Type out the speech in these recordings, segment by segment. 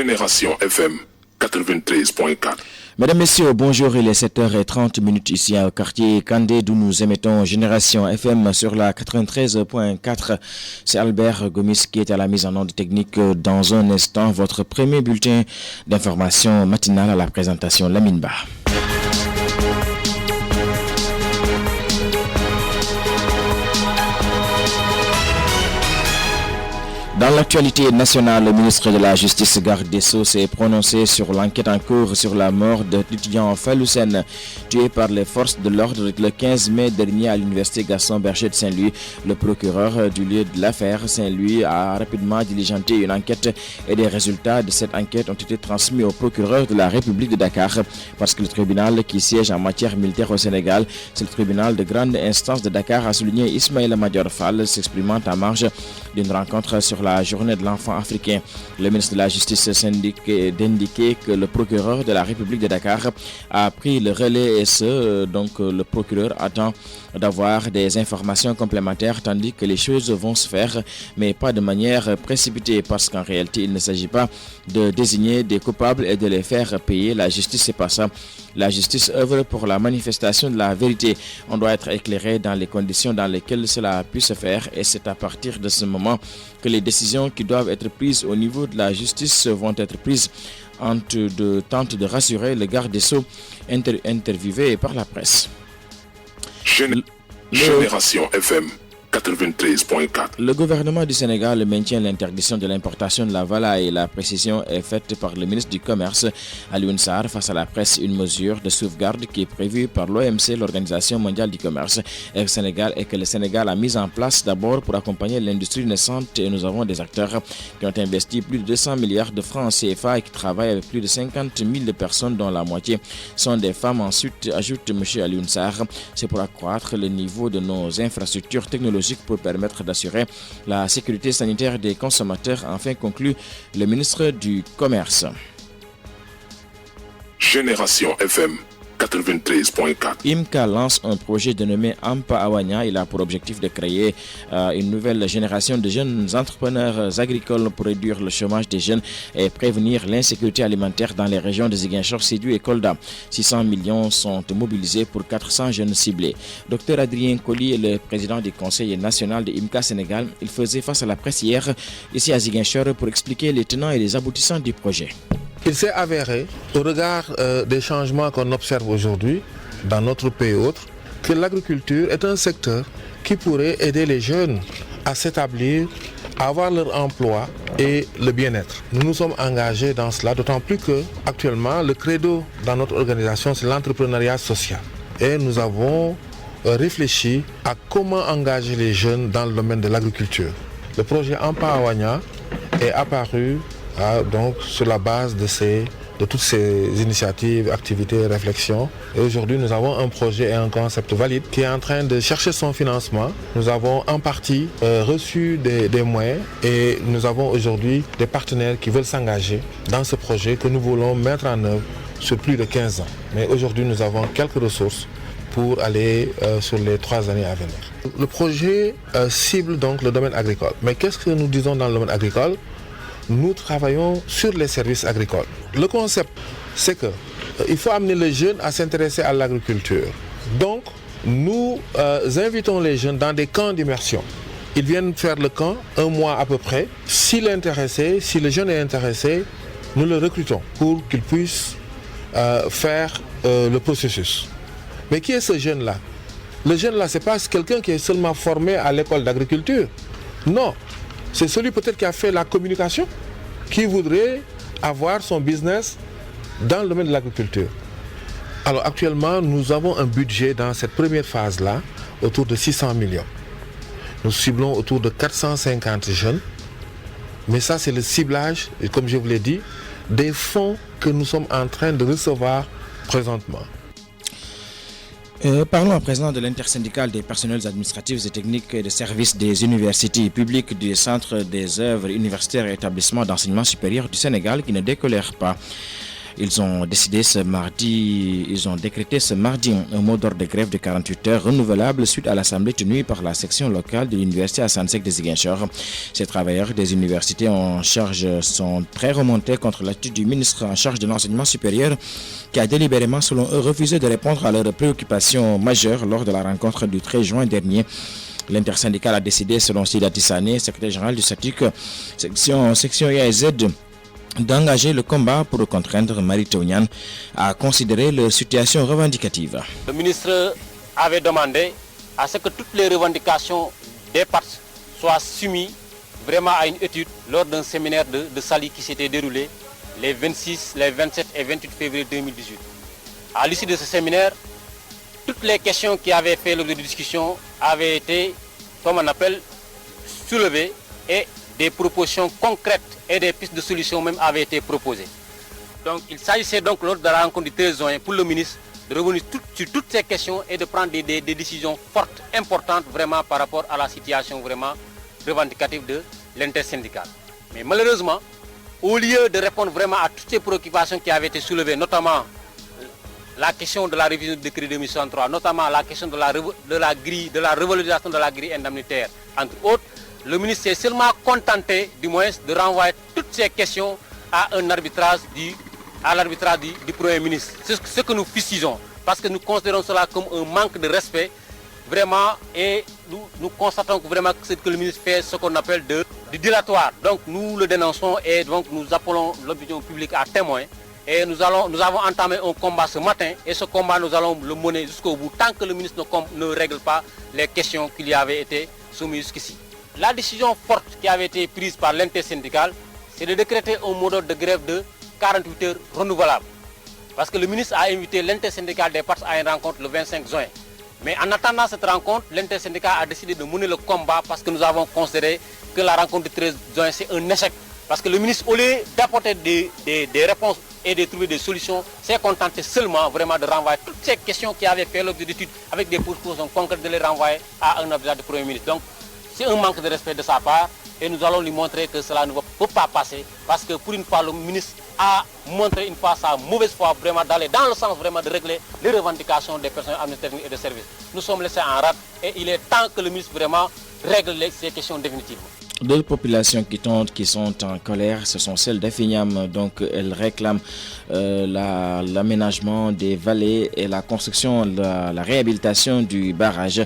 Génération FM 93.4. Mesdames, Messieurs, bonjour, il est 7h30 ici au quartier Kandé d'où nous émettons Génération FM sur la 93.4. C'est Albert Gomis qui est à la mise en onde technique. Dans un instant, votre premier bulletin d'information matinale à la présentation Lamine Ba. Dans l'actualité nationale, le ministre de la Justice, garde des Sceaux, s'est prononcé sur l'enquête en cours sur la mort de l'étudiant Fallou Sène, tué par les forces de l'ordre le 15 mai dernier à l'université Gaston Berger de Saint-Louis. Le procureur du lieu de l'affaire, Saint-Louis, a rapidement diligenté une enquête et les résultats de cette enquête ont été transmis au procureur de la République de Dakar parce que le tribunal qui siège en matière militaire au Sénégal, c'est le tribunal de grande instance de Dakar, a souligné Ismaïla Madior Fall, s'exprimant en marge d'une rencontre sur la journée de l'enfant africain. Le ministre de la Justice s'indique d'indiquer que le procureur de la République de Dakar a pris le relais et le procureur attend d'avoir des informations complémentaires tandis que les choses vont se faire mais pas de manière précipitée parce qu'en réalité il ne s'agit pas de désigner des coupables et de les faire payer. La justice, c'est pas ça. La justice œuvre pour la manifestation de la vérité. On doit être éclairé dans les conditions dans lesquelles cela puisse se faire et c'est à partir de ce moment que les décisions qui doivent être prises au niveau de la justice vont être prises. Tente de rassurer le garde des Sceaux interviewé par la presse. Génération FM 93.4. Le gouvernement du Sénégal maintient l'interdiction de l'importation de la volaille. La précision est faite par le ministre du Commerce, Alioune Sarr, face à la presse. Une mesure de sauvegarde qui est prévue par l'OMC, l'Organisation mondiale du commerce, et que le Sénégal a mise en place d'abord pour accompagner l'industrie naissante. Et nous avons des acteurs qui ont investi plus de 200 milliards de francs CFA et qui travaillent avec plus de 50 000 personnes, dont la moitié sont des femmes. Ensuite, ajoute M. Alioune Sarr, c'est pour accroître le niveau de nos infrastructures technologiques pour permettre d'assurer la sécurité sanitaire des consommateurs, enfin conclut le ministre du Commerce. Génération FM 93.4. IMCA lance un projet dénommé Ampa Awanya. Il a pour objectif de créer une nouvelle génération de jeunes entrepreneurs agricoles pour réduire le chômage des jeunes et prévenir l'insécurité alimentaire dans les régions de Ziguinchor, Sédhiou et Kolda. 600 millions sont mobilisés pour 400 jeunes ciblés. Dr Adrien Colli est le président du conseil national de IMCA Sénégal. Il faisait face à la presse hier ici à Ziguinchor pour expliquer les tenants et les aboutissants du projet. Il s'est avéré, au regard des changements qu'on observe aujourd'hui dans notre pays et autres, que l'agriculture est un secteur qui pourrait aider les jeunes à s'établir, à avoir leur emploi et le bien-être. Nous nous sommes engagés dans cela, d'autant plus que actuellement le credo dans notre organisation, c'est l'entrepreneuriat social. Et nous avons réfléchi à comment engager les jeunes dans le domaine de l'agriculture. Le projet Ampa Awanya est apparu donc sur la base de toutes ces initiatives, activités et réflexions. Et aujourd'hui, nous avons un projet et un concept valide qui est en train de chercher son financement. Nous avons en partie reçu des moyens et nous avons aujourd'hui des partenaires qui veulent s'engager dans ce projet que nous voulons mettre en œuvre sur plus de 15 ans. Mais aujourd'hui, nous avons quelques ressources pour aller sur les 3 années à venir. Le projet cible donc le domaine agricole. Mais qu'est-ce que nous disons dans le domaine agricole ? Nous travaillons sur les services agricoles. Le concept, c'est qu'il faut amener les jeunes à s'intéresser à l'agriculture. Donc, nous invitons les jeunes dans des camps d'immersion. Ils viennent faire le camp, 1 mois à peu près. Si le jeune est intéressé, nous le recrutons pour qu'il puisse faire le processus. Mais qui est ce jeune-là ? Le jeune-là, ce n'est pas quelqu'un qui est seulement formé à l'école d'agriculture. Non. C'est celui peut-être qui a fait la communication, qui voudrait avoir son business dans le domaine de l'agriculture. Alors actuellement, nous avons un budget dans cette première phase-là autour de 600 millions. Nous ciblons autour de 450 jeunes. Mais ça, c'est le ciblage, et comme je vous l'ai dit, des fonds que nous sommes en train de recevoir présentement. Parlons à présent de l'intersyndicale des personnels administratifs et techniques et des services des universités publiques du Centre des œuvres universitaires et établissements d'enseignement supérieur du Sénégal qui ne décolère pas. Ils ont décidé décrété ce mardi un mot d'ordre de grève de 48 heures renouvelable suite à l'assemblée tenue par la section locale de l'université Assane Seck de Ziguinchor. Ces travailleurs des universités en charge sont très remontés contre l'attitude du ministre en charge de l'enseignement supérieur qui a délibérément, selon eux, refusé de répondre à leurs préoccupations majeures lors de la rencontre du 13 juin dernier. L'intersyndicale a décidé, selon Sida Tissane, secrétaire général du SATUC, section IAZ, d'engager le combat pour contraindre Mary Teuw Niane à considérer leur situation revendicative. Le ministre avait demandé à ce que toutes les revendications des parties soient soumises vraiment à une étude lors d'un séminaire de Saly qui s'était déroulé les 26, les 27 et 28 février 2018. À l'issue de ce séminaire, toutes les questions qui avaient fait l'objet de discussion avaient été, comme on appelle, soulevées et des propositions concrètes et des pistes de solutions même avaient été proposées. Donc il s'agissait donc lors de la rencontre du 13 juin pour le ministre de revenir sur toutes ces questions et de prendre des décisions fortes, importantes vraiment par rapport à la situation vraiment revendicative de l'intersyndicale. Mais malheureusement, au lieu de répondre vraiment à toutes ces préoccupations qui avaient été soulevées, notamment la question de la révision du décret 2063, notamment la question de la revalorisation de la grille indemnitaire, entre autres, le ministre s'est seulement contenté, du moins, de renvoyer toutes ces questions à l'arbitrage du Premier ministre. C'est ce que nous fustigons, parce que nous considérons cela comme un manque de respect, vraiment, et nous constatons que vraiment ce que le ministre fait, ce qu'on appelle du dilatoire. Donc nous le dénonçons et donc nous appelons l'opinion publique à témoin. Et nous avons entamé un combat ce matin et ce combat nous allons le mener jusqu'au bout tant que le ministre ne règle pas les questions qui lui avaient été soumises jusqu'ici. La décision forte qui avait été prise par l'intersyndicale, c'est de décréter un mot d'ordre de grève de 48 heures renouvelable. Parce que le ministre a invité l'intersyndicale des parties à une rencontre le 25 juin. Mais en attendant cette rencontre, l'intersyndicale a décidé de mener le combat parce que nous avons considéré que la rencontre du 13 juin c'est un échec. Parce que le ministre, au lieu d'apporter des réponses et de trouver des solutions, s'est contenté seulement vraiment de renvoyer toutes ces questions qui avaient fait l'objet d'études avec des propositions concrètes de les renvoyer à un adversaire du Premier ministre. Donc c'est un manque de respect de sa part et nous allons lui montrer que cela ne peut pas passer parce que pour une fois le ministre a montré une fois sa mauvaise foi vraiment d'aller dans le sens vraiment de régler les revendications des personnels administratifs et de services. Nous sommes laissés en rade et il est temps que le ministre vraiment règle ces questions définitivement. D'autres populations qui sont en colère, ce sont celles d'Afignam. Donc, elles réclament l'aménagement des vallées et la construction, la réhabilitation du barrage.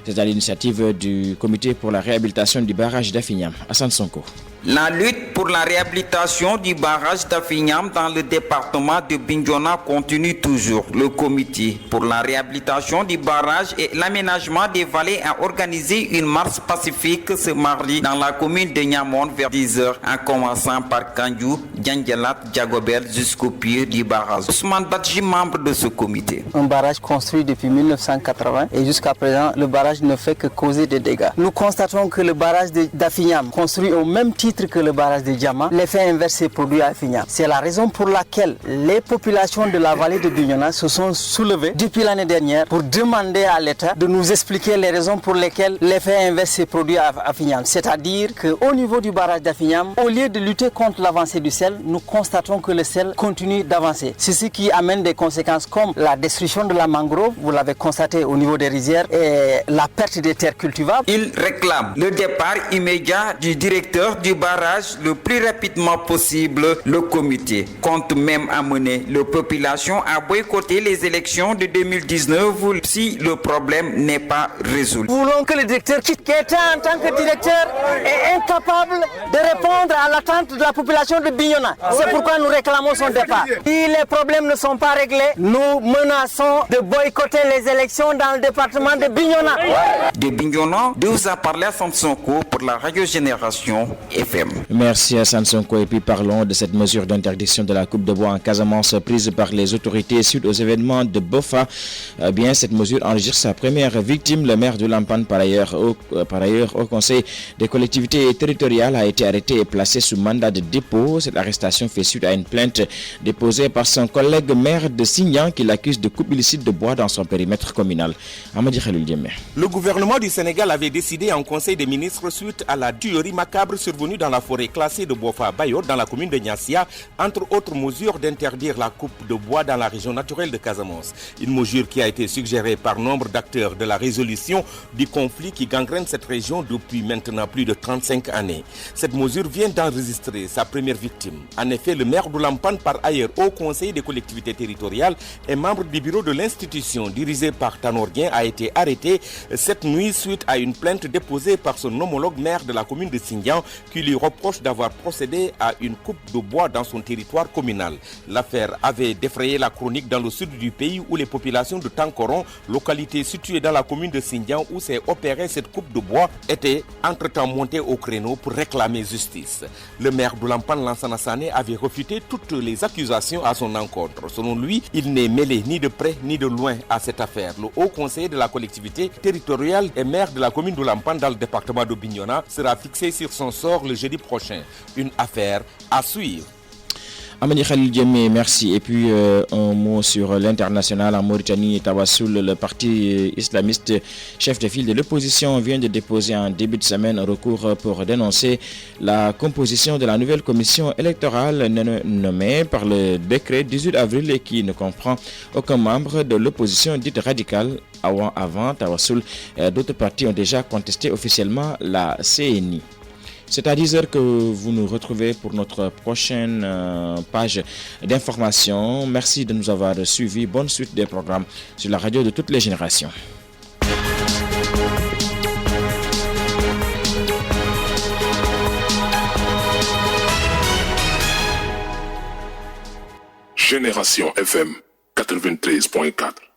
C'est à l'initiative du comité pour la réhabilitation du barrage d'Afignam. Hassan Sonko. La lutte pour la réhabilitation du barrage d'Afignam dans le département de Bignona continue toujours. Le comité pour la réhabilitation du barrage et l'aménagement des vallées a organisé une marche pacifique ce mardi dans la commune de Niamone vers 10h, en commençant par Kandjou, Djandjalat, Djagobert jusqu'au pied du barrage. Ousmane Badji, membre de ce comité. Un barrage construit depuis 1980 et jusqu'à présent, le barrage ne fait que causer des dégâts. Nous constatons que le barrage d'Afignam, construit au même titre que le barrage de Diama, l'effet inverse s'est produit à Afignam. C'est la raison pour laquelle les populations de la vallée de Bignona se sont soulevées depuis l'année dernière pour demander à l'État de nous expliquer les raisons pour lesquelles l'effet inverse s'est produit à Afignam. C'est-à-dire qu'au niveau du barrage d'Afignam, au lieu de lutter contre l'avancée du sel, nous constatons que le sel continue d'avancer. C'est ce qui amène des conséquences comme la destruction de la mangrove, vous l'avez constaté au niveau des rizières, et la perte des terres cultivables. Il réclame le départ immédiat du directeur du barrage le plus rapidement possible. Le comité compte même amener la population à boycotter les élections de 2019 si le problème n'est pas résolu. Nous voulons que le directeur qui était en tant que directeur est incapable de répondre à l'attente de la population de Bignona. C'est pourquoi nous réclamons son départ. Si les problèmes ne sont pas réglés, nous menaçons de boycotter les élections dans le département de Bignona. De Bignona, de vous a parlé à Sansonko pour la Radio Génération FM. Merci à Sansonko. Et puis parlons de cette mesure d'interdiction de la coupe de bois en Casamance prise par les autorités suite aux événements de Bofa. Bien, cette mesure enregistre sa première victime. Le maire de Lampan, par ailleurs au Conseil des collectivités territoriales, a été arrêté et placé sous mandat de dépôt. Cette arrestation fait suite à une plainte déposée par son collègue maire de Signan qui l'accuse de coupe illicite de bois dans son périmètre communal. Amadi Khalil. Le gouvernement du Sénégal avait décidé en Conseil des ministres suite à la tuerie macabre survenue dans la forêt classée de Bofa-Bayo dans la commune de Niassia, entre autres mesures d'interdire la coupe de bois dans la région naturelle de Casamance. Une mesure qui a été suggérée par nombre d'acteurs de la résolution du conflit qui gangrène cette région depuis maintenant plus de 35 années. Cette mesure vient d'enregistrer sa première victime. En effet, le maire d'Oulampan, par ailleurs au conseil des collectivités territoriales et membre du bureau de l'institution dirigé par Tanordien, a été arrêté cette nuit suite à une plainte déposée par son homologue maire de la commune de Sindian qui lui reproche d'avoir procédé à une coupe de bois dans son territoire communal. L'affaire avait défrayé la chronique dans le sud du pays où les populations de Tankoron, localité située dans la commune de Sindian où s'est opérée cette coupe de bois, étaient entre-temps montées au créneau pour réclamer justice. Le maire d'Oulampan, Lansana Sané, avait refuté toutes les accusations à son encontre. Selon lui, il n'est mêlé ni de près ni de loin à cette affaire. Le haut conseiller de la collectivité territoriale et maire de la commune d'Oulampan dans le département de Bignona sera fixé sur son sort le jeudi prochain. Une affaire à suivre. Amani Khalil Djemé, merci. Et puis un mot sur l'international en Mauritanie. Tawassoul, le parti islamiste chef de file de l'opposition, vient de déposer en début de semaine un recours pour dénoncer la composition de la nouvelle commission électorale nommée par le décret 18 avril et qui ne comprend aucun membre de l'opposition dite radicale. Avant Tawassoul, d'autres partis ont déjà contesté officiellement la CNI. C'est à 10h que vous nous retrouvez pour notre prochaine page d'information. Merci de nous avoir suivis. Bonne suite des programmes sur la radio de toutes les générations. Génération FM 93.4.